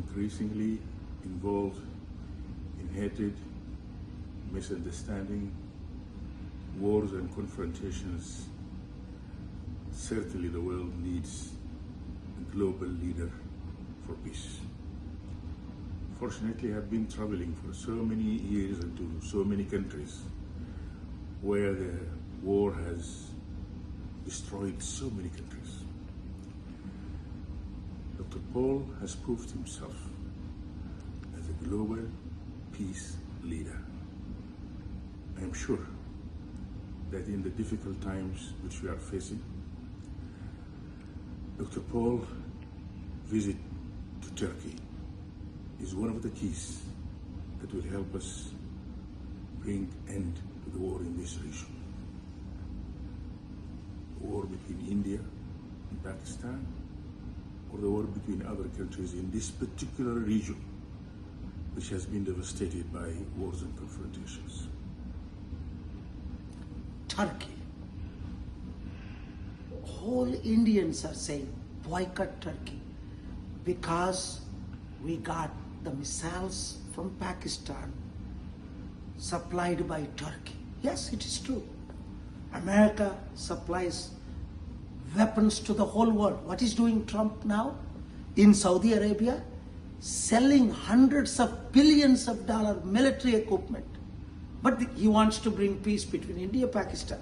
increasingly involved in hatred, misunderstanding, wars and confrontations, certainly the world needs a global leader for peace. Fortunately, I've been traveling for so many years into so many countries where the war has destroyed so many countries. Dr. Paul has proved himself as a global peace leader. I am sure that in the difficult times which we are facing, Dr. Paul's visit to Turkey is one of the keys that will help us bring end to the war in this region. The war between India and Pakistan, or the war between other countries in this particular region, which has been devastated by wars and confrontations. Turkey. Whole Indians are saying boycott Turkey because we got the missiles from Pakistan supplied by Turkey. Yes, it is true. America supplies weapons to the whole world. What is doing Trump now? In Saudi Arabia, selling hundreds of billions of dollars military equipment. But he wants to bring peace between India and Pakistan.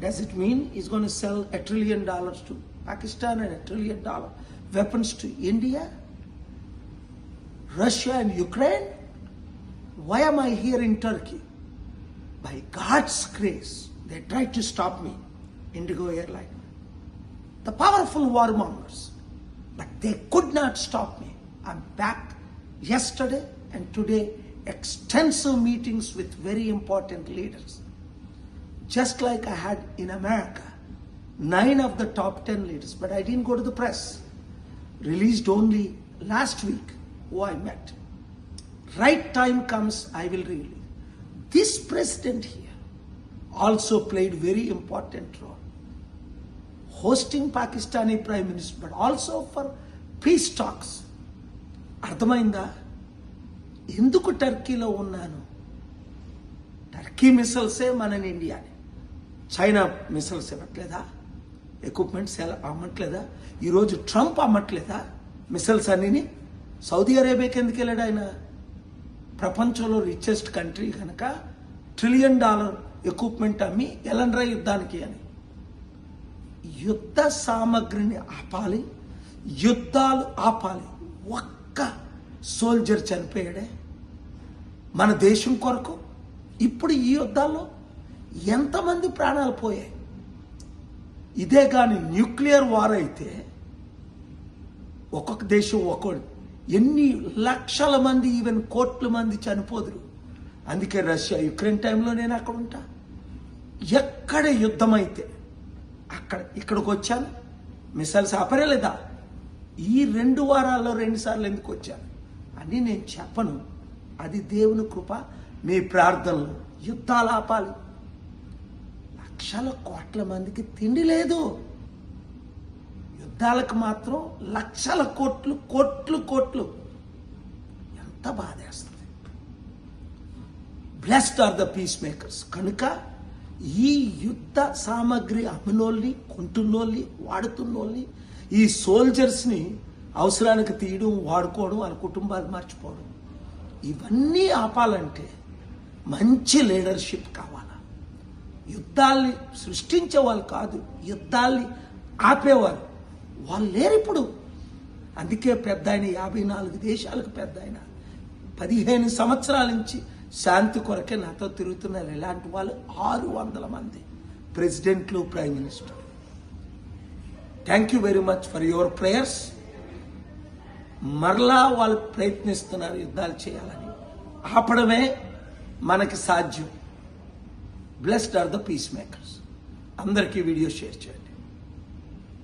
Does it mean he's going to sell $1 trillion to Pakistan and $1 trillion weapons to India, Russia and Ukraine? Why am I here in Turkey? By God's grace, they tried to stop me, Indigo Airline. The powerful warmongers, but they could not stop me. I'm back yesterday and today, extensive meetings with very important leaders. Just like I had in America, 9 of the top 10 leaders, but I didn't go to the press. Released only last week who I met. Right time comes, I will release. This president here also played very important role. Hosting Pakistani Prime Minister, but also for peace talks. అర్థమైందా? ఎందుకు టర్కీలో ఉన్నాను? Turkey మిసైల్సే మన ఇండియాని, China missiles ఇవ్వట్లేదా? Equipments అమ్మట్లేదా? ఈరోజు Trump అమ్మట్లేదా missiles అన్నిని? Saudi అరేబియాకి ఎందుకు వెళ్ళాడు ఆయన? ప్రపంచంలో రిచెస్ట్ కంట్రీ కనుక $1 ట్రిలియన్ ఎక్విప్మెంట్ అమ్మి ఎలండ్రా యుద్ధానికి అని. యుద్ధ సామగ్రిని ఆపాలి, యుద్ధాలు ఆపాలి. ఒక్క సోల్జర్ చనిపోయాడే మన దేశం కొరకు. ఇప్పుడు ఈ యుద్ధాల్లో ఎంతమంది ప్రాణాలు పోయాయి? ఇదే కానీ న్యూక్లియర్ వార్ అయితే ఒక్కొక్క దేశం ఒక్కొక్కటి ఎన్ని లక్షల మంది, ఈవెన్ కోట్ల మంది చనిపోదురు. అందుకే రష్యా యుక్రెయిన్ టైంలో నేను అక్కడ ఉంటా. ఎక్కడ యుద్ధం అయితే ఇక్కడికి వచ్చాను. మిసైల్స్ ఆపరేలేదా? ఈ 2 వారాల్లో 2 సార్లు ఎందుకు వచ్చాను అని నేను చెప్పను. అది దేవుని కృప. మీ ప్రార్థనలు. యుద్ధాలు ఆపాలి. లక్షల కోట్ల మందికి తిండి లేదు. యుద్ధాలకు మాత్రం లక్షల కోట్లు కోట్లు కోట్లు. ఎంత బాధేస్తుంది. Blessed are the piece makers. కనుక ఈ యుద్ధ సామగ్రి అమ్మినోళ్ళని, కొంటున్నోళ్ళని, వాడుతున్నోళ్ళని, ఈ సోల్జర్స్ని అవసరానికి తీయడం, వాడుకోవడం, వాళ్ళ కుటుంబాలు మర్చిపోవడం, ఇవన్నీ ఆపాలంటే మంచి లీడర్షిప్ కావాలా. యుద్ధాల్ని సృష్టించే వాళ్ళు కాదు, యుద్ధాల్ని ఆపేవారు వాళ్ళు లేరు ఇప్పుడు. అందుకే పెద్ద ఆయన 54 దేశాలకు పెద్ద ఆయన 15 సంవత్సరాల నుంచి శాంతి కొరకే నాతో తిరుగుతున్నారు. ఇలాంటి వాళ్ళు 600 మంది ప్రెసిడెంట్లు, prime minister. Thank you very much for your prayers. మరలా వాళ్ళు ప్రయత్నిస్తున్నారు యుద్ధాలు చేయాలని. ఆపడమే మనకి సాధ్యం. Blessed are the piece makers. అందరికీ వీడియో షేర్ చేయండి.